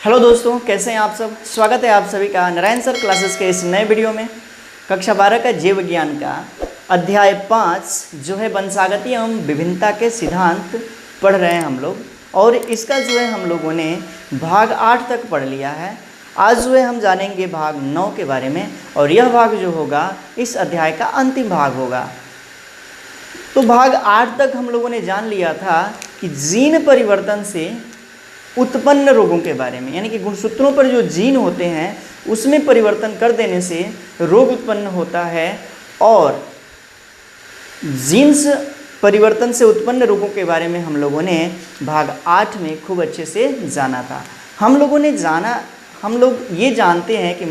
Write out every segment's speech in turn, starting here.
Hello दोस्तों, कैसे हैं आप सब। स्वागत है आप सभी का नारायण सर क्लासेस के इस नए वीडियो में। कक्षा 12 का जीव विज्ञान का अध्याय 5 जो है वंशागति एवं विभिन्नता के सिद्धांत पढ़ रहे हैं हम लोग। और इसका जो है हम लोगों ने भाग 8 तक पढ़ लिया है। आज जो है हम जानेंगे भाग 9 के बारे में, और यह भाग जो होगा इस अध्याय का अंतिम भाग होगा। तो भाग 8 तक हम लोगों ने जान लिया था कि जीन परिवर्तन से उत्पन्न रोगों के बारे में, यानी कि गुणसूत्रों पर जो जीन होते हैं उसमें परिवर्तन कर देने से रोग उत्पन्न होता है। और जीन्स परिवर्तन से उत्पन्न रोगों के बारे में हम लोगों ने भाग 8 में खूब अच्छे से जाना था। हम लोग ये जानते हैं कि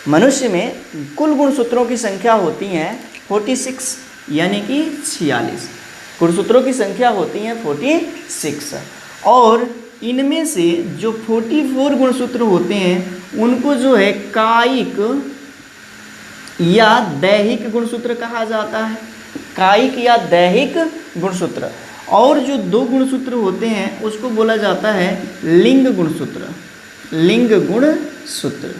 मनुष्य में कुल गुणसूत्रों की संख्या होती है 46, यानी कि 46 गुणसूत्रों की संख्या होती है 46। और इनमें से जो 44 गुणसूत्र होते हैं उनको जो है कायिक या दैहिक गुणसूत्र कहा जाता है। कायिक या दैहिक गुणसूत्र। और जो 2 गुणसूत्र होते हैं उसको बोला जाता है लिंग गुणसूत्र। लिंग गुणसूत्र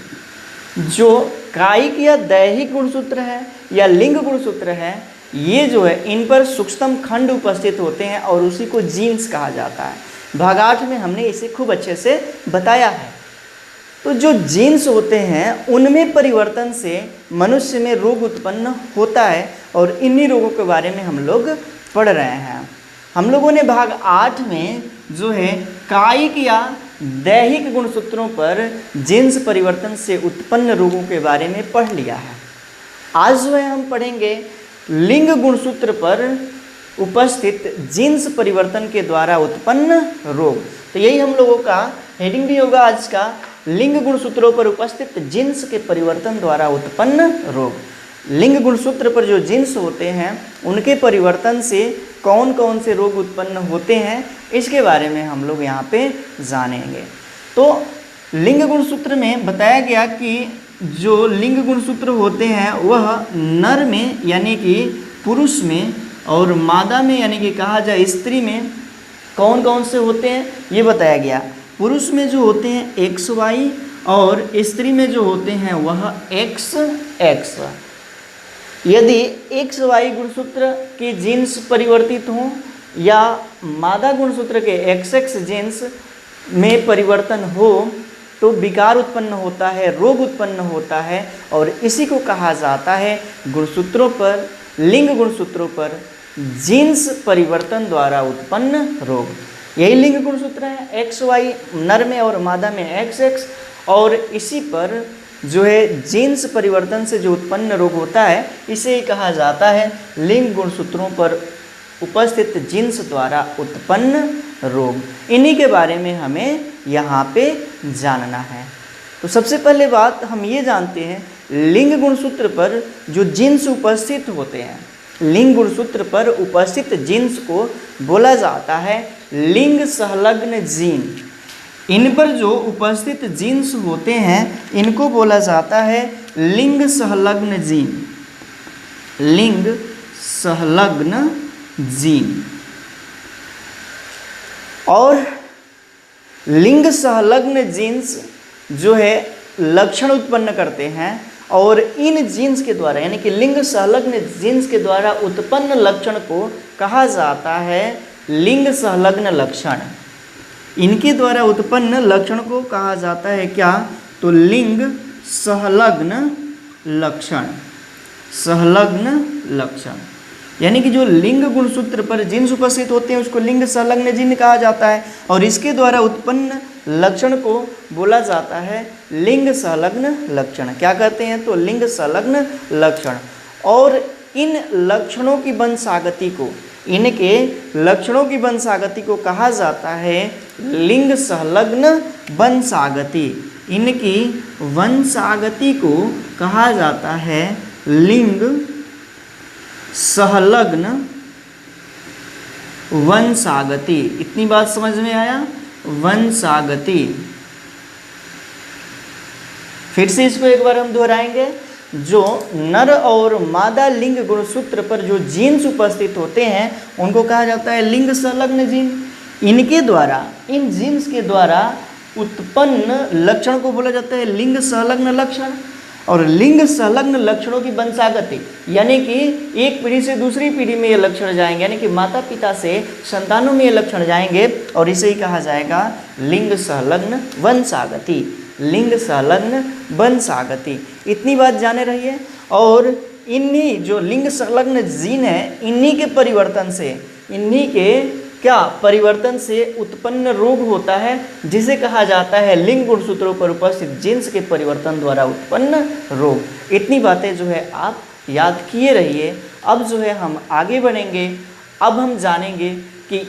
जो कायिक या दैहिक गुणसूत्र है या लिंग गुणसूत्र है, ये जो है इन पर सूक्ष्म खंड उपस्थित होते हैं और उसी को जीन्स कहा जाता है। भाग 8 में हमने इसे खूब अच्छे से बताया है। तो जो जीन्स होते हैं उनमें परिवर्तन से मनुष्य में रोग उत्पन्न होता है, और इन्हीं रोगों के बारे में हम लोग पढ़ रहे हैं। हम लोगों ने भाग 8 में जो है कायिक या दैहिक गुणसूत्रों पर जीन्स परिवर्तन से उत्पन्न रोगों के बारे में पढ़ लिया है। आज जो है हम पढ़ेंगे लिंग गुणसूत्र पर उपस्थित जीन्स परिवर्तन के द्वारा उत्पन्न रोग। तो यही हम लोगों का हेडिंग भी होगा आज का, लिंग गुणसूत्रों पर उपस्थित जीन्स के परिवर्तन द्वारा उत्पन्न रोग। लिंग गुणसूत्र पर जो जीन्स होते हैं उनके परिवर्तन से कौन कौन से रोग उत्पन्न होते हैं, इसके बारे में हम लोग यहाँ पे जानेंगे। तो लिंग गुणसूत्र में बताया गया कि जो लिंग गुणसूत्र होते हैं वह नर में यानी कि पुरुष में और मादा में यानी कि कहा जाए स्त्री में कौन कौन से होते हैं ये बताया गया। पुरुष में जो होते हैं XY और स्त्री में जो होते हैं वह XX। यदि XY गुणसूत्र के जीन्स परिवर्तित हों या मादा गुणसूत्र के XX जीन्स में परिवर्तन हो तो विकार उत्पन्न होता है, रोग उत्पन्न होता है, और इसी को कहा जाता है गुणसूत्रों पर, लिंग गुणसूत्रों पर जीन्स परिवर्तन द्वारा उत्पन्न रोग। यही लिंग गुणसूत्र है XY नर में और मादा में XX। और इसी पर जो है जीन्स परिवर्तन से जो उत्पन्न रोग होता है इसे ही कहा जाता है लिंग गुणसूत्रों पर उपस्थित जीन्स द्वारा उत्पन्न रोग। इन्हीं के बारे में हमें यहाँ पे जानना है। तो सबसे पहले बात हम ये जानते हैं, लिंग गुणसूत्र पर जो जीन्स उपस्थित होते हैं, लिंग गुणसूत्र पर उपस्थित जीन्स को बोला जाता है लिंग संलग्न जीन। इन पर जो उपस्थित जीन्स होते हैं इनको बोला जाता है लिंग संलग्न जीन। लिंग संलग्न जीन। और लिंग संलग्न जीन्स जो है लक्षण उत्पन्न करते हैं, और इन जीन्स के द्वारा यानी कि लिंग संलग्न जीन्स के द्वारा उत्पन्न लक्षण को कहा जाता है लिंग संलग्न लक्षण। इनके द्वारा उत्पन्न लक्षण को कहा जाता है क्या, तो लिंग संलग्न लक्षण। संलग्न लक्षण यानी कि जो लिंग गुणसूत्र पर जीन्स उपस्थित होते हैं उसको लिंग संलग्न जीन कहा जाता है, और इसके द्वारा उत्पन्न लक्षण को बोला जाता है लिंग संलग्न लक्षण। क्या कहते हैं, तो लिंग संलग्न लक्षण। और इन लक्षणों की वंशागति को, इनके लक्षणों की वंशागति को कहा जाता है लिंग संलग्न वंशागति। इनकी वंशागति को कहा जाता है लिंग संलग्न वंशागति। इतनी बात समझ में आया, वंशागति। फिर से इसको एक बार हम दोहराएंगे। जो नर और मादा लिंग गुणसूत्र पर जो जीन्स उपस्थित होते हैं उनको कहा जाता है लिंग संलग्न जीन। इनके द्वारा, इन जीन्स के द्वारा उत्पन्न लक्षण को बोला जाता है लिंग संलग्न लक्षण। और लिंग संलग्न लक्षणों की वंशागति यानी कि एक पीढ़ी से दूसरी पीढ़ी में ये लक्षण जाएंगे, यानी कि माता पिता से संतानों में ये लक्षण जाएंगे, और इसे ही कहा जाएगा लिंग संलग्न वंशागति। लिंग संलग्न वंशागति, इतनी बात जाने रहिए। और इन्हीं जो लिंग संलग्न जीन है, इन्हीं के परिवर्तन से, इन्हीं के क्या परिवर्तन से उत्पन्न रोग होता है, जिसे कहा जाता है लिंग गुणसूत्रों पर उपस्थित जीन्स के परिवर्तन द्वारा उत्पन्न रोग। इतनी बातें जो है आप याद किए रहिए। अब जो है हम आगे बढ़ेंगे। अब हम जानेंगे कि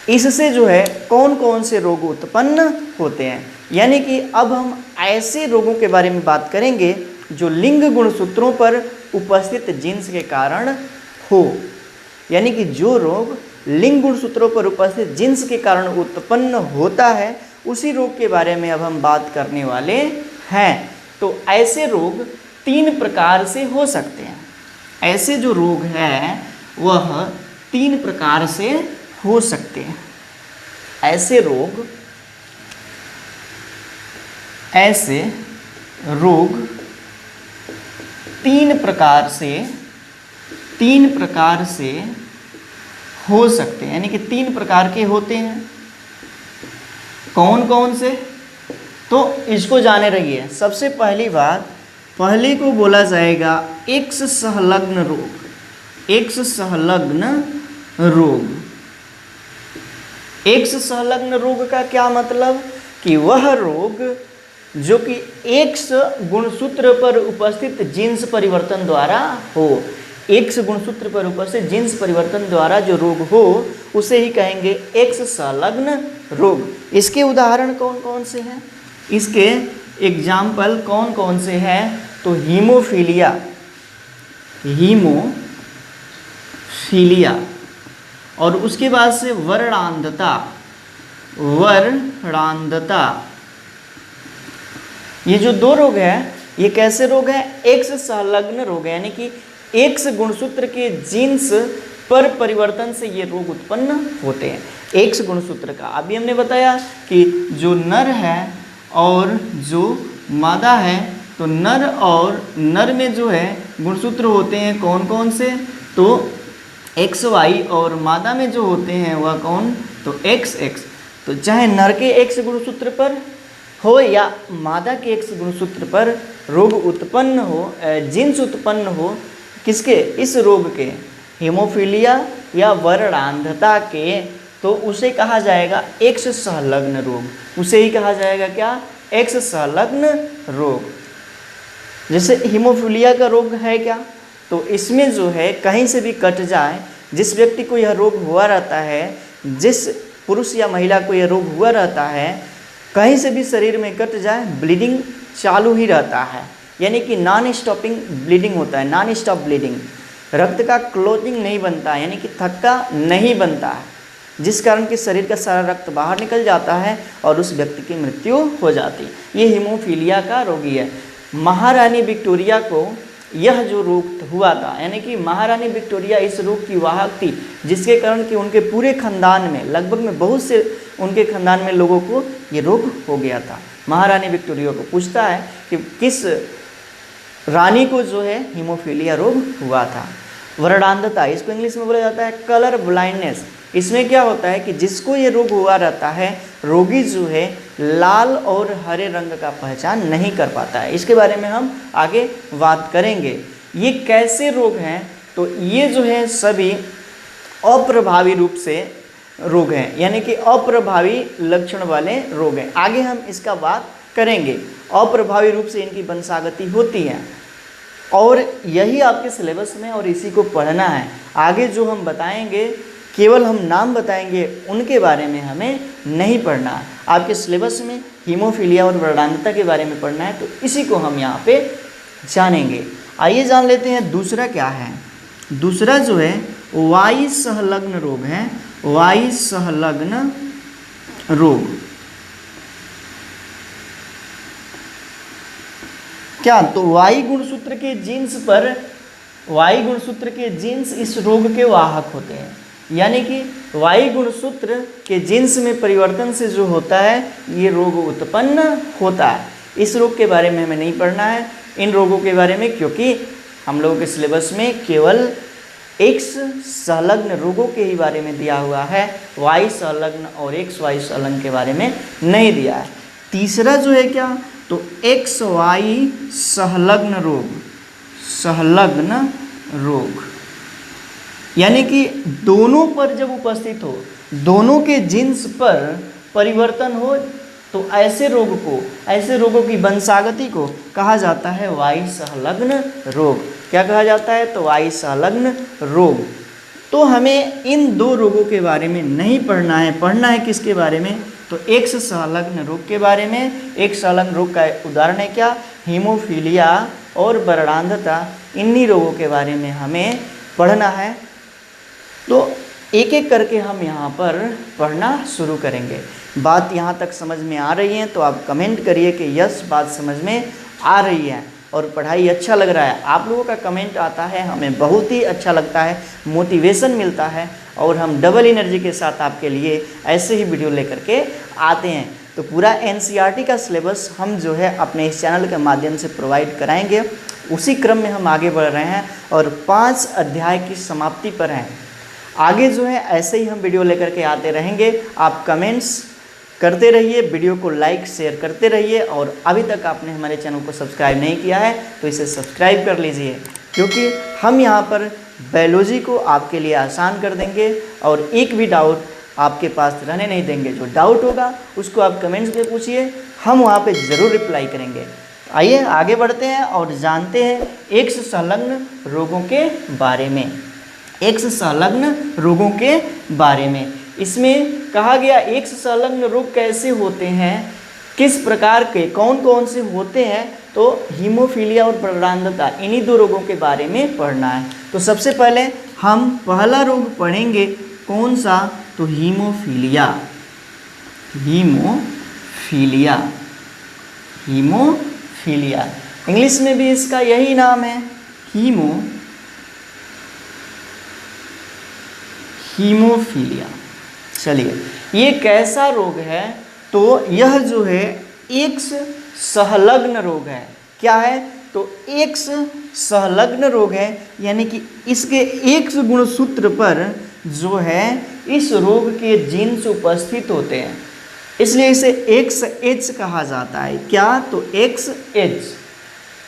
इससे जो है कौन कौन से रोग उत्पन्न होते हैं, यानी कि अब हम ऐसे रोगों के बारे में बात करेंगे जो लिंग गुणसूत्रों पर उपस्थित जीन्स के कारण हो, यानी कि जो रोग लिंग गुणसूत्रों पर उपस्थित जीन्स के कारण उत्पन्न होता है, उसी रोग के बारे में अब हम बात करने वाले हैं। तो ऐसे रोग 3 प्रकार से हो सकते हैं। ऐसे जो रोग हैं वह 3 प्रकार से हो सकते हैं। ऐसे रोग 3 प्रकार से हो सकते हैं, यानी कि 3 प्रकार के होते हैं। कौन कौन से, तो इसको जाने रहिए। सबसे पहली बात, पहले को बोला जाएगा एक्स संलग्न रोग। एक्स संलग्न रोग, एक्स संलग्न रोग का क्या मतलब कि वह रोग जो कि एक्स गुणसूत्र पर उपस्थित जीन्स परिवर्तन द्वारा हो। एक्स गुणसूत्र पर उपस्थित जीन्स परिवर्तन द्वारा जो रोग हो उसे ही कहेंगे एक्स संलग्न रोग। इसके उदाहरण कौन कौन से हैं, इसके एग्जाम्पल कौन कौन से हैं, तो हीमोफीलिया, हीमोफीलिया, और उसके बाद से वर्णांधता, वर्णांधता। ये जो 2 रोग हैं, ये कैसे रोग हैं, एक्स संलग्न रोग है, यानी कि एक्स गुणसूत्र के जीन्स पर परिवर्तन से ये रोग उत्पन्न होते हैं। एक्स गुणसूत्र का अभी हमने बताया कि जो नर है और जो मादा है, तो नर और नर में जो है गुणसूत्र होते हैं कौन कौन से, तो एक्स वाई, और मादा में जो होते हैं वह कौन, तो एक्स एक्स। तो चाहे नर के एक्स गुणसूत्र पर हो या मादा के एक्स गुणसूत्र पर रोग उत्पन्न हो, जीन्स उत्पन्न हो, किसके, इस रोग के, हीमोफीलिया या वर्णांधता के, तो उसे कहा जाएगा एक्स संलग्न रोग। उसे ही कहा जाएगा क्या, एक्स संलग्न रोग। जैसे हीमोफीलिया का रोग है क्या, तो इसमें जो है कहीं से भी कट जाए, जिस व्यक्ति को यह रोग हुआ रहता है, जिस पुरुष या महिला को यह रोग हुआ रहता है, कहीं से भी शरीर में कट जाए ब्लीडिंग चालू ही रहता है, यानी कि नॉन स्टॉपिंग ब्लीडिंग होता है, नॉन स्टॉप ब्लीडिंग। रक्त का क्लोटिंग नहीं बनता है, यानी कि थक्का नहीं बनता है, जिस कारण कि शरीर का सारा रक्त बाहर निकल जाता है और उस व्यक्ति की मृत्यु हो जाती है। ये हीमोफीलिया का रोगी है। महारानी विक्टोरिया को यह जो रोग हुआ था, यानी कि महारानी विक्टोरिया इस रोग की वाहक थी, जिसके कारण कि उनके पूरे खानदान में, लगभग में बहुत से उनके खानदान में लोगों को ये रोग हो गया था। महारानी विक्टोरिया को पूछता है कि किस रानी को जो है हीमोफीलिया रोग हुआ था। वर्णांधता, इसको इंग्लिश में बोला जाता है कलर ब्लाइंडनेस। इसमें क्या होता है कि जिसको ये रोग हुआ रहता है, रोगी जो है लाल और हरे रंग का पहचान नहीं कर पाता है। इसके बारे में हम आगे बात करेंगे। ये कैसे रोग हैं, तो ये जो है सभी अप्रभावी रूप से रोग हैं, यानी कि अप्रभावी लक्षण वाले रोग हैं। आगे हम इसका बात करेंगे। अप्रभावी रूप से इनकी वंशागति होती है और यही आपके सिलेबस में और इसी को पढ़ना है। आगे जो हम बताएंगे केवल हम नाम बताएंगे, उनके बारे में हमें नहीं पढ़ना। आपके सिलेबस में हीमोफीलिया और वर्णांधता के बारे में पढ़ना है, तो इसी को हम यहाँ पे जानेंगे। आइए जान लेते हैं दूसरा क्या है। दूसरा जो है वाई संलग्न रोग है। वाई संलग्न रोग क्या, तो वाई गुणसूत्र के जीन्स पर, वाई गुणसूत्र के जीन्स इस रोग के वाहक होते हैं। यानी कि वाई गुणसूत्र के जिन्स में परिवर्तन से जो होता है ये रोग उत्पन्न होता है। इस रोग के बारे में हमें नहीं पढ़ना है, इन रोगों के बारे में, क्योंकि हम लोगों के सिलेबस में केवल एक्स संलग्न रोगों के ही बारे में दिया हुआ है, वाई संलग्न और एक्स वाई संलग्न के बारे में नहीं दिया है। तीसरा जो है क्या, तो एक्स वाई संलग्न रोग, संलग्न रोग यानी कि दोनों पर जब उपस्थित हो, दोनों के जिन्स पर परिवर्तन हो, तो ऐसे रोगों की वंशागति को कहा जाता है वाई संलग्न रोग। क्या कहा जाता है, तो वाई संलग्न रोग। तो हमें इन दो रोगों के बारे में नहीं पढ़ना है, पढ़ना है किसके बारे में, तो एक्स संलग्न रोग के बारे में। एक्स संलग्न रोग का उदाहरण है क्या, हीमोफीलिया और बर्णांधता, इन्हीं रोगों के बारे में हमें पढ़ना है। तो एक एक करके हम यहाँ पर पढ़ना शुरू करेंगे। बात यहाँ तक समझ में आ रही है तो आप कमेंट करिए कि यस बात समझ में आ रही है और पढ़ाई अच्छा लग रहा है। आप लोगों का कमेंट आता है, हमें बहुत ही अच्छा लगता है, मोटिवेशन मिलता है और हम डबल एनर्जी के साथ आपके लिए ऐसे ही वीडियो लेकर के आते हैं। तो पूरा एनसीईआरटी का सिलेबस हम जो है अपने इस चैनल के माध्यम से प्रोवाइड कराएंगे। उसी क्रम में हम आगे बढ़ रहे हैं और 5 अध्याय की समाप्ति पर हैं। आगे जो है ऐसे ही हम वीडियो लेकर के आते रहेंगे। आप कमेंट्स करते रहिए, वीडियो को लाइक शेयर करते रहिए और अभी तक आपने हमारे चैनल को सब्सक्राइब नहीं किया है तो इसे सब्सक्राइब कर लीजिए, क्योंकि हम यहाँ पर बायोलॉजी को आपके लिए आसान कर देंगे और एक भी डाउट आपके पास रहने नहीं देंगे। जो डाउट होगा उसको आप कमेंट्स में पूछिए, हम वहाँ पे ज़रूर रिप्लाई करेंगे। आइए आगे बढ़ते हैं और जानते हैं एक्स संलग्न रोगों के बारे में। एक्स संलग्न रोगों के बारे में इसमें कहा गया एक्स संलग्न रोग कैसे होते हैं, किस प्रकार के, कौन कौन से होते हैं, तो हीमोफीलिया और बर्णांधता, इन्हीं दो रोगों के बारे में पढ़ना है। तो सबसे पहले हम पहला रोग पढ़ेंगे, कौन सा, तो हीमोफीलिया। हीमोफीलिया, हीमोफीलिया इंग्लिश में भी इसका यही नाम है, हीमोफीलिया। चलिए, ये कैसा रोग है, तो यह जो है एक्स संलग्न रोग है। क्या है, तो एक्स संलग्न रोग है, यानी कि इसके एक्स गुणसूत्र पर जो है इस रोग के जीन्स उपस्थित होते हैं, इसलिए इसे एक्स एच कहा जाता है। क्या, तो एक्स एच,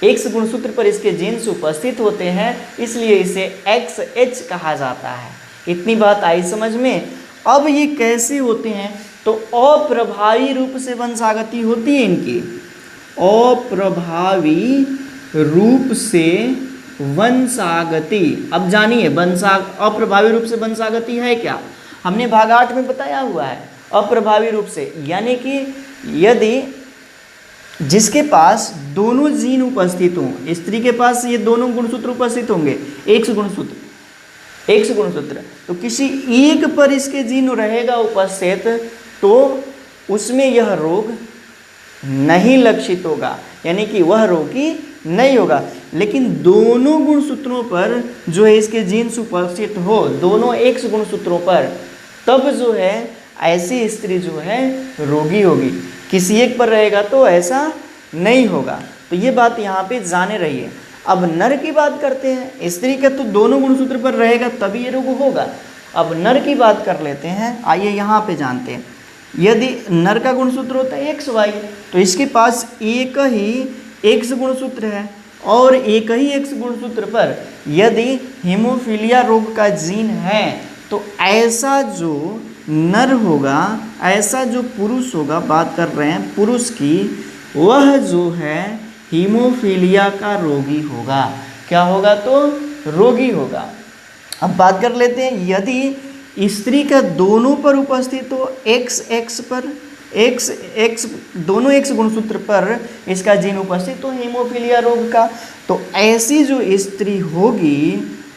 एक्स गुणसूत्र पर इसके जीन्स उपस्थित होते हैं, इसलिए इसे एक्स एच कहा जाता है। इतनी बात आई समझ में। अब ये कैसे होते हैं, तो अप्रभावी रूप से वंशागति होती है इनकी, अप्रभावी रूप से वंशागति। अब जानिए अप्रभावी रूप से वंशागति है क्या, हमने भाग 8 में बताया हुआ है। अप्रभावी रूप से यानी कि यदि जिसके पास दोनों जीन उपस्थित हों, स्त्री के पास ये दोनों गुणसूत्र उपस्थित होंगे, एक्स गुणसूत्र, तो किसी एक पर इसके जीन रहेगा उपस्थित, तो उसमें यह रोग नहीं लक्षित होगा, यानी कि वह रोगी नहीं होगा। लेकिन दोनों गुणसूत्रों पर जो है इसके जीन्स उपस्थित हो, दोनों एक्स गुणसूत्रों पर, तब जो है ऐसी स्त्री जो है रोगी होगी। किसी एक पर रहेगा तो ऐसा नहीं होगा। तो ये बात यहाँ पे जाने रहिए। अब नर की बात करते हैं। स्त्री का तो दोनों गुणसूत्र पर रहेगा तभी ये रोग होगा। अब नर की बात कर लेते हैं, आइए यहाँ पे जानते हैं। यदि नर का गुणसूत्र होता है एक्स वाई, तो इसके पास एक ही एक्स गुणसूत्र है और एक ही एक्स गुणसूत्र पर यदि हीमोफीलिया रोग का जीन है, तो ऐसा जो नर होगा, ऐसा जो पुरुष होगा, बात कर रहे हैं पुरुष की, वह जो है हीमोफीलिया का रोगी होगा। क्या होगा, तो रोगी होगा। अब बात कर लेते हैं, यदि स्त्री का दोनों पर उपस्थित हो, एक्स पर, एक्स दोनों एक्स गुणसूत्र पर इसका जीन उपस्थित हो हीमोफीलिया रोग का, तो ऐसी जो स्त्री होगी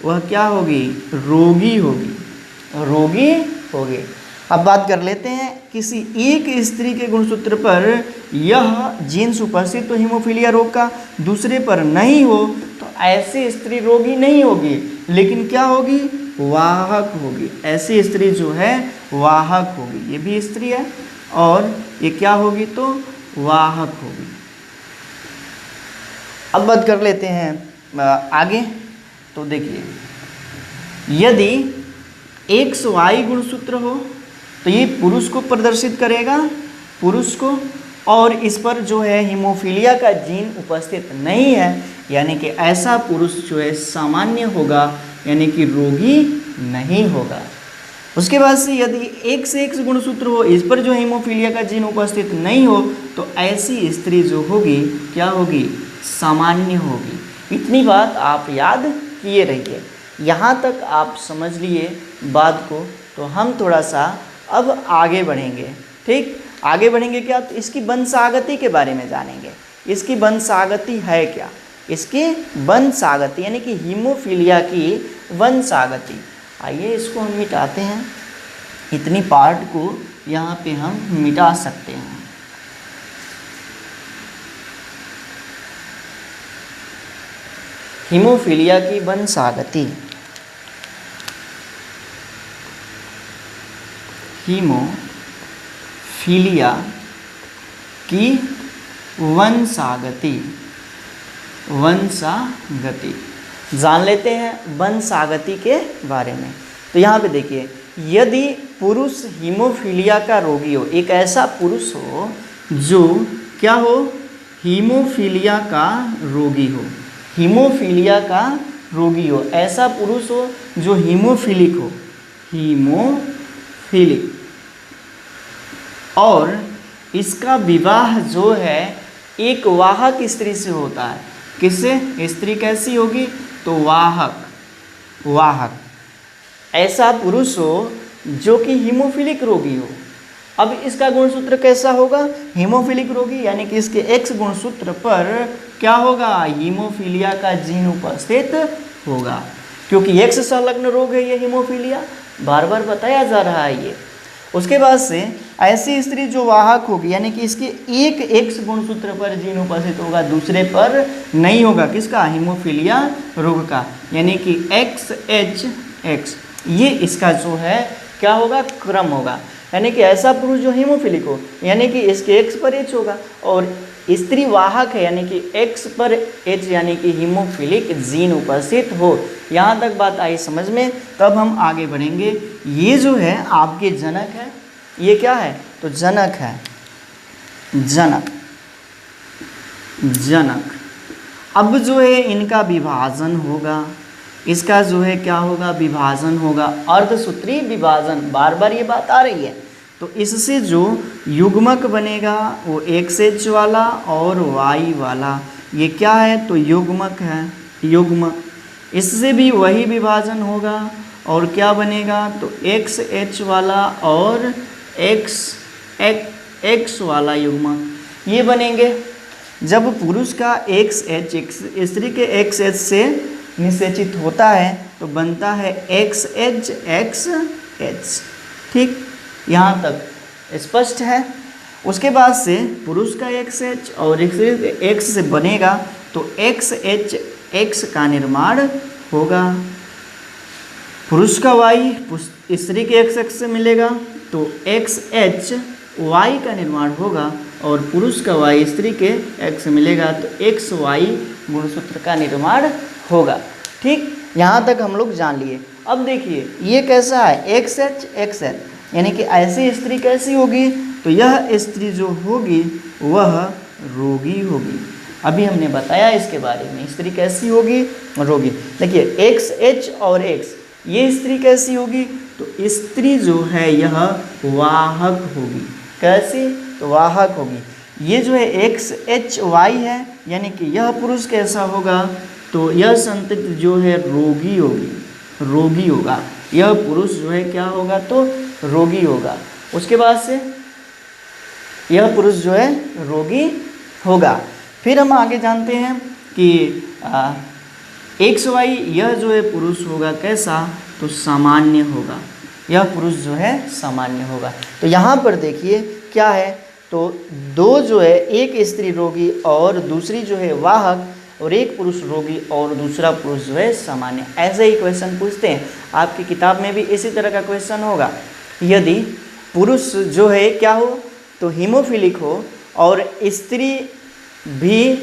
वह क्या होगी, रोगी होगी। अब बात कर लेते हैं, किसी एक स्त्री के गुणसूत्र पर यह जीन्स उपस्थित तो हीमोफीलिया रोग का, दूसरे पर नहीं हो, तो ऐसी स्त्री रोगी नहीं होगी, लेकिन क्या होगी, वाहक होगी। ऐसी स्त्री जो है वाहक होगी। ये भी स्त्री है और ये क्या होगी तो वाहक होगी। अब बात कर लेते हैं आगे। तो देखिए, यदि XY गुणसूत्र हो तो ये पुरुष को प्रदर्शित करेगा, पुरुष को, और इस पर जो है हीमोफीलिया का जीन उपस्थित नहीं है, यानी कि ऐसा पुरुष जो है सामान्य होगा, यानी कि रोगी नहीं होगा। उसके बाद से यदि XX गुणसूत्र हो, इस पर जो हीमोफीलिया का जीन उपस्थित नहीं हो, तो ऐसी स्त्री जो होगी क्या होगी, सामान्य होगी। इतनी बात आप याद किए रहिए। यहाँ तक आप समझ लिए बात को, तो हम थोड़ा सा अब आगे बढ़ेंगे। ठीक, आगे बढ़ेंगे क्या, तो इसकी वंशागति के बारे में जानेंगे। इसकी वंशागति है क्या, इसकी वंशागति यानी कि हीमोफीलिया की वंशागति। आइए इसको हम मिटाते हैं, इतनी पार्ट को यहाँ पे हम मिटा सकते हैं। हीमोफीलिया की वंशागति। हीमोफीलिया की वंशागति, वंशागति जान लेते हैं वंशागति के बारे में। तो यहाँ पे देखिए, यदि पुरुष हीमोफीलिया का रोगी हो, एक ऐसा पुरुष हो जो क्या हो, हीमोफीलिया का रोगी हो, हीमोफीलिया का रोगी हो, ऐसा पुरुष हो जो हीमोफिलिक हो, हीमोफिलिक, और इसका विवाह जो है एक वाहक स्त्री से होता है। किससे, स्त्री कैसी होगी तो वाहक, वाहक, ऐसा पुरुष हो जो कि हीमोफिलिक रोगी हो। अब इसका गुणसूत्र कैसा होगा, हीमोफिलिक रोगी, यानी कि इसके X गुणसूत्र पर क्या होगा, हीमोफीलिया का जीन उपस्थित होगा, क्योंकि X संलग्न रोग है ये हीमोफीलिया, बार बार बताया जा रहा है ये। उसके बाद से ऐसी स्त्री जो वाहक होगी, यानी कि इसके एक X गुणसूत्र पर जीन उपस्थित होगा, दूसरे पर नहीं होगा, किसका, हीमोफीलिया रोग का, यानी कि XHX, ये इसका जो है क्या होगा, क्रम होगा। यानी कि ऐसा पुरुष जो हीमोफिलिक हो, यानी कि इसके X पर H होगा, और स्त्री वाहक है, यानी कि X पर H, यानी कि हीमोफिलिक जीन उपस्थित हो। यहाँ तक बात आई समझ में। तब हम आगे बढ़ेंगे। ये जो है आपके जनक है, ये क्या है तो जनक है, जनक, जनक। अब जो है इनका विभाजन होगा, इसका जो है क्या होगा, विभाजन होगा, अर्धसूत्री विभाजन, बार बार ये बात आ रही है। तो इससे जो युग्मक बनेगा वो XH वाला और Y वाला, ये क्या है तो युग्मक है, युग्मक। इससे भी वही विभाजन होगा और क्या बनेगा तो XH वाला और X वाला युग्मक, ये बनेंगे। जब पुरुष का XH स्त्री के XH से निषेचित होता है तो बनता है XHXH। ठीक, यहाँ तक स्पष्ट है। उसके बाद से पुरुष का XH और X से बनेगा तो XHX का निर्माण होगा। पुरुष का Y स्त्री के XX से मिलेगा तो XHY का निर्माण होगा, और पुरुष का Y स्त्री के X से मिलेगा तो XY गुणसूत्र का निर्माण होगा। ठीक, यहाँ तक हम लोग जान लिए। अब देखिए ये कैसा है, XHXH, यानी कि ऐसी स्त्री कैसी होगी तो यह स्त्री जो होगी वह रोगी होगी। अभी हमने बताया इसके बारे में, स्त्री कैसी होगी, रोगी। देखिए XH और X, ये स्त्री कैसी होगी तो स्त्री जो है यह वाहक होगी। कैसी तो वाहक होगी। ये जो है XHY है, यानी कि यह पुरुष कैसा होगा तो यह संतति जो है रोगी होगी, रोगी होगा। यह पुरुष जो है क्या होगा तो रोगी होगा। उसके बाद से यह पुरुष जो है रोगी होगा। फिर हम आगे जानते हैं कि XY, यह जो है पुरुष होगा कैसा तो सामान्य होगा। यह पुरुष जो है सामान्य होगा। तो यहाँ पर देखिए क्या है तो दो जो है, एक स्त्री रोगी और दूसरी जो है वाहक, और एक पुरुष रोगी और दूसरा पुरुष जो है सामान्य। ऐसे ही क्वेश्चन पूछते हैं, आपकी किताब में भी इसी तरह का क्वेश्चन होगा। यदि पुरुष जो है क्या हो तो हीमोफिलिक हो और स्त्री भी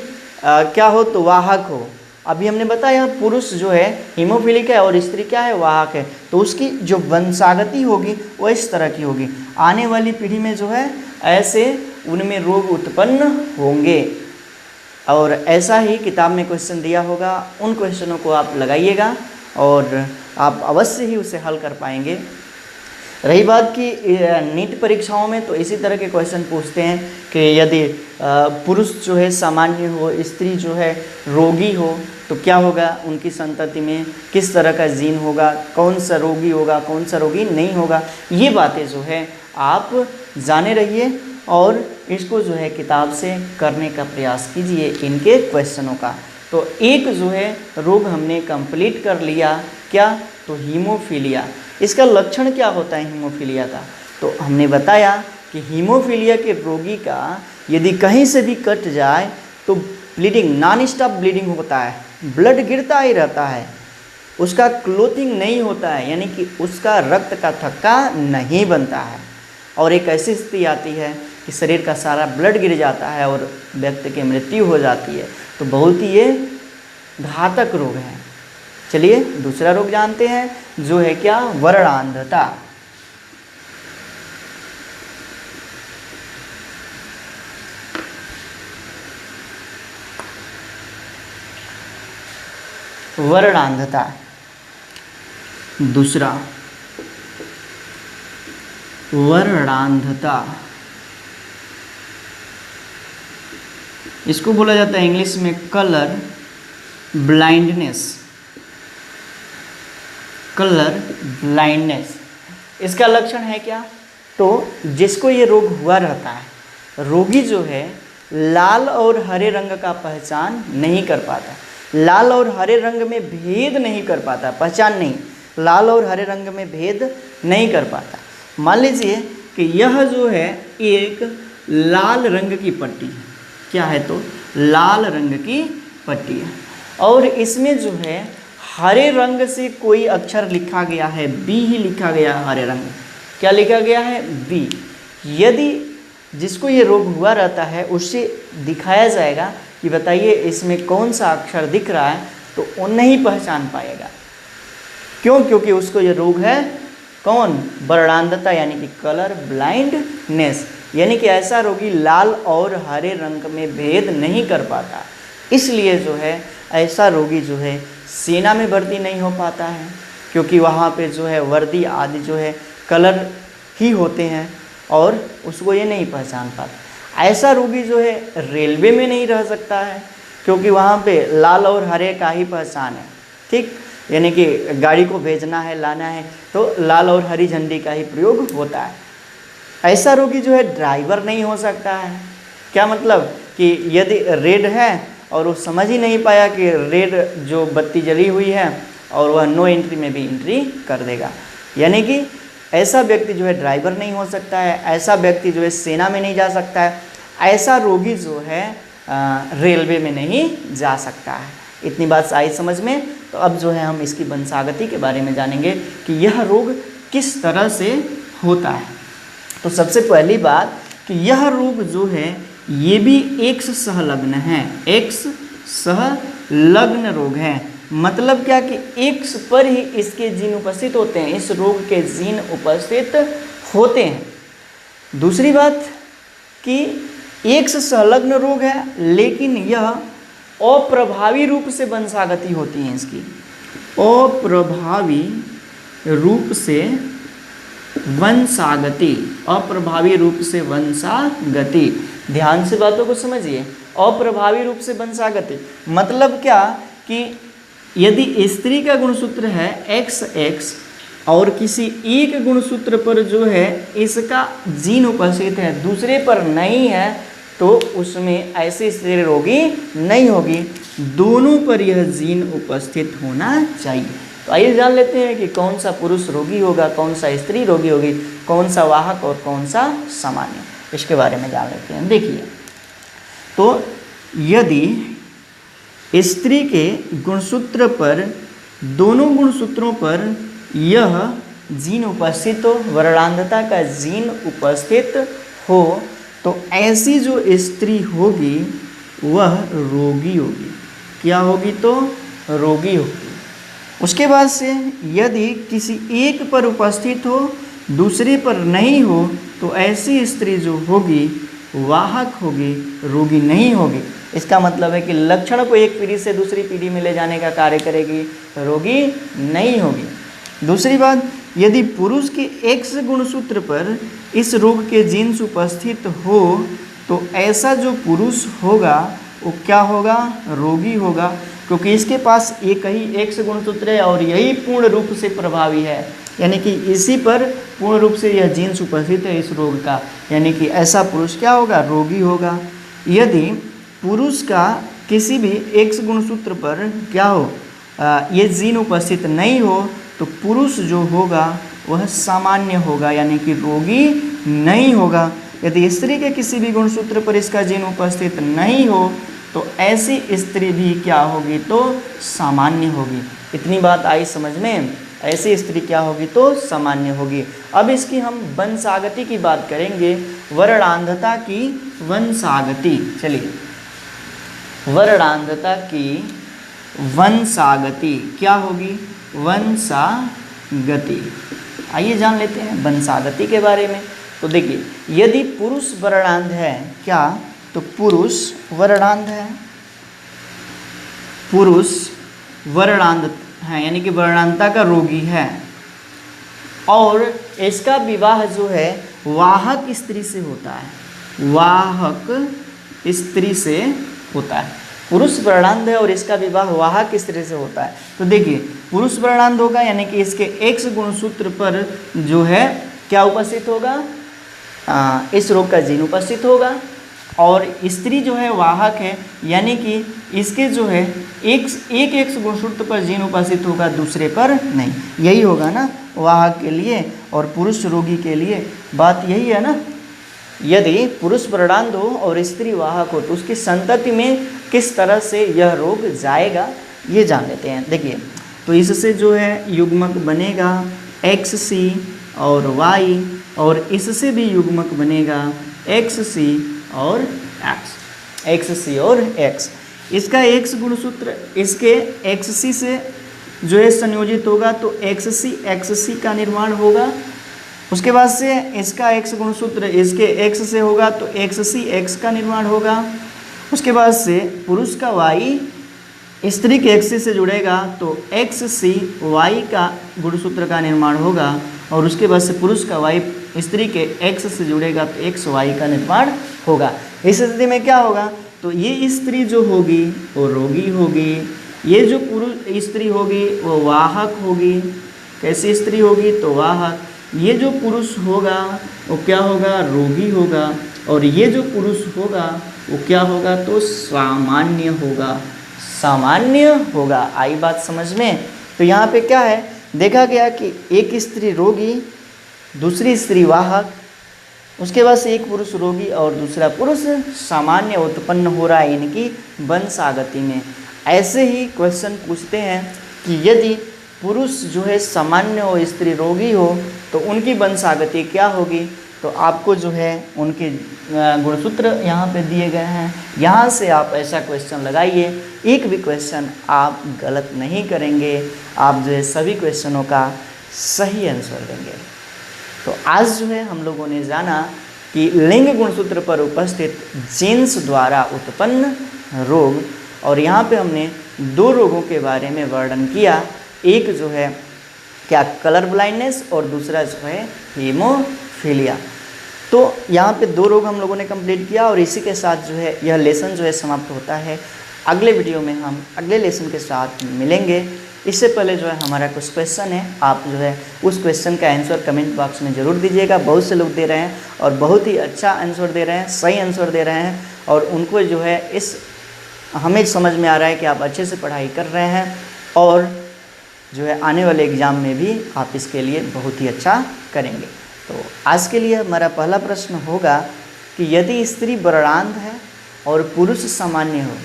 क्या हो तो वाहक हो। अभी हमने बताया पुरुष जो है हीमोफिलिक है और स्त्री क्या है वाहक है, तो उसकी जो वंशागति होगी वो इस तरह की होगी। आने वाली पीढ़ी में जो है ऐसे उनमें रोग उत्पन्न होंगे। और ऐसा ही किताब में क्वेश्चन दिया होगा, उन क्वेश्चनों को आप लगाइएगा और आप अवश्य ही उसे हल कर पाएंगे। रही बात की नीट परीक्षाओं में तो इसी तरह के क्वेश्चन पूछते हैं कि यदि पुरुष जो है सामान्य हो, स्त्री जो है रोगी हो तो क्या होगा, उनकी संतति में किस तरह का जीन होगा, कौन सा रोगी होगा, कौन सा रोगी नहीं होगा। ये बातें जो है आप जाने रहिए और इसको जो है किताब से करने का प्रयास कीजिए इनके क्वेश्चनों का। तो एक जो है रोग हमने कंप्लीट कर लिया, क्या तो हीमोफीलिया। इसका लक्षण क्या होता है हीमोफीलिया का, तो हमने बताया कि हीमोफीलिया के रोगी का यदि कहीं से भी कट जाए तो ब्लीडिंग, नॉन स्टॉप ब्लीडिंग होता है, ब्लड गिरता ही रहता है, उसका क्लोथिंग नहीं होता है, यानी कि उसका रक्त का थक्का नहीं बनता है, और एक ऐसी स्थिति आती है कि शरीर का सारा ब्लड गिर जाता है और व्यक्ति की मृत्यु हो जाती है। तो बहुत ही ये घातक रोग है। चलिए दूसरा रोग जानते हैं जो है क्या, वर्णांधता। वर्णांधता दूसरा, वर्णांधता इसको बोला जाता है इंग्लिश में कलर ब्लाइंडनेस। कलर ब्लाइंडनेस इसका लक्षण है क्या, तो जिसको ये रोग हुआ रहता है, रोगी जो है लाल और हरे रंग का पहचान नहीं कर पाता, लाल और हरे रंग में भेद नहीं कर पाता, पहचान नहीं, लाल और हरे रंग में भेद नहीं कर पाता। मान लीजिए कि यह जो है एक लाल रंग की पट्टी है, क्या है तो लाल रंग की पट्टी है, और इसमें जो है हरे रंग से कोई अक्षर लिखा गया है, बी ही लिखा गया है, हरे रंग क्या लिखा गया है, बी। यदि जिसको ये रोग हुआ रहता है उससे दिखाया जाएगा कि बताइए इसमें कौन सा अक्षर दिख रहा है, तो वो नहीं पहचान पाएगा। क्यों, क्योंकि उसको ये रोग है कौन, वर्णांधता, यानी कि कलर ब्लाइंडनेस, यानी कि ऐसा रोगी लाल और हरे रंग में भेद नहीं कर पाता। इसलिए जो है ऐसा रोगी जो है सेना में भर्ती नहीं हो पाता है, क्योंकि वहाँ पे जो है वर्दी आदि जो है कलर ही होते हैं और उसको ये नहीं पहचान पाता। ऐसा रोगी जो है रेलवे में नहीं रह सकता है, क्योंकि वहाँ पे लाल और हरे का ही पहचान है, ठीक, यानी कि गाड़ी को भेजना है, लाना है तो लाल और हरी झंडी का ही प्रयोग होता है। ऐसा रोगी जो है ड्राइवर नहीं हो सकता है। क्या मतलब कि यदि रेड है और वो समझ ही नहीं पाया कि रेड जो बत्ती जली हुई है, और वह नो एंट्री में भी एंट्री कर देगा, यानी कि ऐसा व्यक्ति जो है ड्राइवर नहीं हो सकता है, ऐसा व्यक्ति जो है सेना में नहीं जा सकता है, ऐसा रोगी जो है रेलवे में नहीं जा सकता है। इतनी बात आई समझ में। तो अब जो है हम इसकी वंशागति के बारे में जानेंगे कि यह रोग किस तरह से होता है। तो सबसे पहली बात कि यह रोग जो है ये भी एक्स सहलग्न है, एक्स सहलग्न रोग है। मतलब क्या कि एक्स पर ही इसके जीन उपस्थित होते हैं, इस रोग के जीन उपस्थित होते हैं। दूसरी बात कि एक्स संलग्न रोग है, लेकिन यह अप्रभावी रूप से वंशागति होती है, इसकी अप्रभावी रूप से वंशागति, अप्रभावी रूप से वंशागति। ध्यान से बातों को समझिए, अप्रभावी रूप से वंशागति मतलब क्या कि यदि स्त्री का गुणसूत्र है XX और किसी एक गुणसूत्र पर जो है इसका जीन उपस्थित है, दूसरे पर नहीं है, तो उसमें ऐसी स्त्री रोगी नहीं होगी, दोनों पर यह जीन उपस्थित होना चाहिए। तो आइए जान लेते हैं कि कौन सा पुरुष रोगी होगा, कौन सा स्त्री रोगी होगी, कौन सा वाहक और कौन सा सामान्य, इसके बारे में जान लेते हैं। देखिए, तो यदि स्त्री के गुणसूत्र पर, दोनों गुणसूत्रों पर यह जीन उपस्थित हो, वर्णांधता का जीन उपस्थित हो, तो ऐसी जो स्त्री होगी वह रोगी होगी। क्या होगी? तो रोगी होगी। उसके बाद से यदि किसी एक पर उपस्थित हो, दूसरे पर नहीं हो, तो ऐसी स्त्री जो होगी वाहक होगी, रोगी नहीं होगी। इसका मतलब है कि लक्षण को एक पीढ़ी से दूसरी पीढ़ी में ले जाने का कार्य करेगी, रोगी नहीं होगी। दूसरी बात, यदि पुरुष के X गुणसूत्र पर इस रोग के जीन्स उपस्थित हो, तो ऐसा जो पुरुष होगा वो क्या होगा? रोगी होगा, क्योंकि इसके पास एक ही X गुणसूत्र है और यही पूर्ण रूप से प्रभावी है, यानी कि इसी पर पूर्ण रूप से यह जीन्स उपस्थित है इस रोग का, यानी कि ऐसा पुरुष क्या होगा? रोगी होगा। यदि पुरुष का किसी भी X गुणसूत्र पर क्या हो, ये जीन उपस्थित नहीं हो, तो पुरुष जो होगा वह सामान्य होगा, यानी कि रोगी नहीं होगा। यदि स्त्री के किसी भी गुणसूत्र पर इसका जीन उपस्थित नहीं हो, तो ऐसी स्त्री भी क्या होगी? तो सामान्य होगी। इतनी बात आई समझ में? ऐसी स्त्री क्या होगी? तो सामान्य होगी। अब इसकी हम वंशागति की बात करेंगे, वर्णांधता की वंशागति। चलिए, वर्णांधता की वंशागति क्या होगी? वंशागति। आइए जान लेते हैं वंशागति के बारे में। तो देखिए, यदि पुरुष वर्णांध है, क्या? तो पुरुष वर्णांध है, पुरुष वर्णांध है, यानी कि वर्णांधता का रोगी है, और इसका विवाह जो है वाहक स्त्री से होता है, वाहक स्त्री से होता है। पुरुष वर्णांध है और इसका विवाह वाहक स्त्री से होता है। तो देखिए, पुरुष वर्णांध होगा, यानी कि इसके X गुणसूत्र पर जो है क्या उपस्थित होगा? इस रोग का जीन उपस्थित होगा, और स्त्री जो है वाहक है, यानी कि इसके जो है एक X गुणसूत्र पर जीन उपस्थित होगा, दूसरे पर नहीं। यही होगा ना वाहक के लिए, और पुरुष रोगी के लिए बात यही है ना। यदि पुरुष वर्णांध हो और स्त्री वाहक हो, तो उसकी संतति में किस तरह से यह रोग जाएगा ये जान लेते हैं। देखिए, तो इससे जो है युग्मक बनेगा XC और Y, और इससे भी युग्मक बनेगा XC और X, XC और X। इसका X गुणसूत्र इसके XC से जो है संयोजित होगा, तो XC XC का निर्माण होगा। उसके बाद से इसका X गुणसूत्र इसके X से होगा, तो XC X का निर्माण होगा। उसके बाद से पुरुष का Y स्त्री के XC से जुड़ेगा, तो XC Y का गुणसूत्र का निर्माण होगा, और उसके बाद से पुरुष का Y स्त्री के X से जुड़ेगा, तो XY का निर्माण होगा। इस स्थिति में क्या होगा? तो ये स्त्री जो होगी वो रोगी होगी, ये जो पुरुष स्त्री होगी वो वाहक होगी। कैसी स्त्री होगी? तो वाहक। ये जो पुरुष होगा वो क्या होगा? रोगी होगा, और ये जो पुरुष होगा वो क्या होगा? तो सामान्य होगा, सामान्य होगा। आई बात समझ में? तो यहाँ पे क्या है, देखा गया कि एक स्त्री रोगी, दूसरी स्त्री वाहक, उसके बाद से एक पुरुष रोगी और दूसरा पुरुष सामान्य उत्पन्न हो रहा है इनकी वंशागति में। ऐसे ही क्वेश्चन पूछते हैं कि यदि पुरुष जो है सामान्य हो, स्त्री रोगी हो, तो उनकी वंशागति क्या होगी? तो आपको जो है उनके गुणसूत्र यहाँ पे दिए गए हैं, यहाँ से आप ऐसा क्वेश्चन लगाइए। एक भी क्वेश्चन आप गलत नहीं करेंगे, आप जो है सभी क्वेश्चनों का सही आंसर देंगे। तो आज जो है हम लोगों ने जाना कि लिंग गुणसूत्र पर उपस्थित जीन्स द्वारा उत्पन्न रोग, और यहाँ पे हमने दो रोगों के बारे में वर्णन किया। एक जो है क्या, कलर ब्लाइंडनेस, और दूसरा जो है हीमोफीलिया। तो यहाँ पे दो रोग हम लोगों ने कंप्लीट किया, और इसी के साथ जो है यह लेसन जो है समाप्त होता है। अगले वीडियो में हम अगले लेसन के साथ मिलेंगे। इससे पहले जो है हमारा कुछ क्वेश्चन है, आप जो है उस क्वेश्चन का आंसर कमेंट बॉक्स में ज़रूर दीजिएगा। बहुत से लोग दे रहे हैं और बहुत ही अच्छा आंसर दे रहे हैं, सही आंसर दे रहे हैं, और उनको जो है इस हमें समझ में आ रहा है कि आप अच्छे से पढ़ाई कर रहे हैं, और जो है आने वाले एग्ज़ाम में भी आप इसके लिए बहुत ही अच्छा करेंगे। तो आज के लिए हमारा पहला प्रश्न होगा कि यदि स्त्री वर्णांध है और पुरुष सामान्य हो,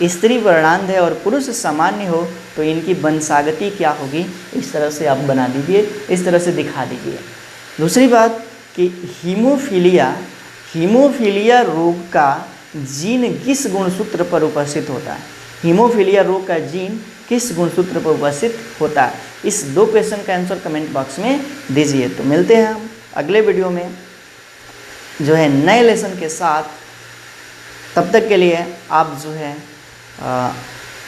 स्त्री वर्णांध है और पुरुष सामान्य हो तो इनकी वंशागति क्या होगी, इस तरह से आप बना दीजिए, इस तरह से दिखा दीजिए। दूसरी बात कि हीमोफीलिया रोग का जीन किस गुणसूत्र पर उपस्थित होता है। हीमोफीलिया रोग का जीन किस गुणसूत्र पर उपस्थित होता है। इस 2 क्वेश्चन का आंसर कमेंट बॉक्स में दीजिए। तो मिलते हैं हम अगले वीडियो में जो है नए लेसन के साथ। तब तक के लिए आप जो है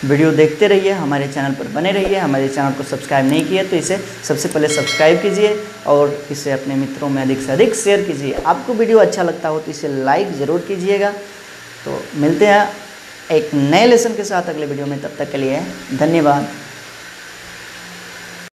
वीडियो देखते रहिए, हमारे चैनल पर बने रहिए। हमारे चैनल को सब्सक्राइब नहीं किया तो इसे सबसे पहले सब्सक्राइब कीजिए और इसे अपने मित्रों में अधिक से अधिक शेयर कीजिए। आपको वीडियो अच्छा लगता हो तो इसे लाइक ज़रूर कीजिएगा। तो मिलते हैं एक नए लेसन के साथ अगले वीडियो में। तब तक के लिए धन्यवाद।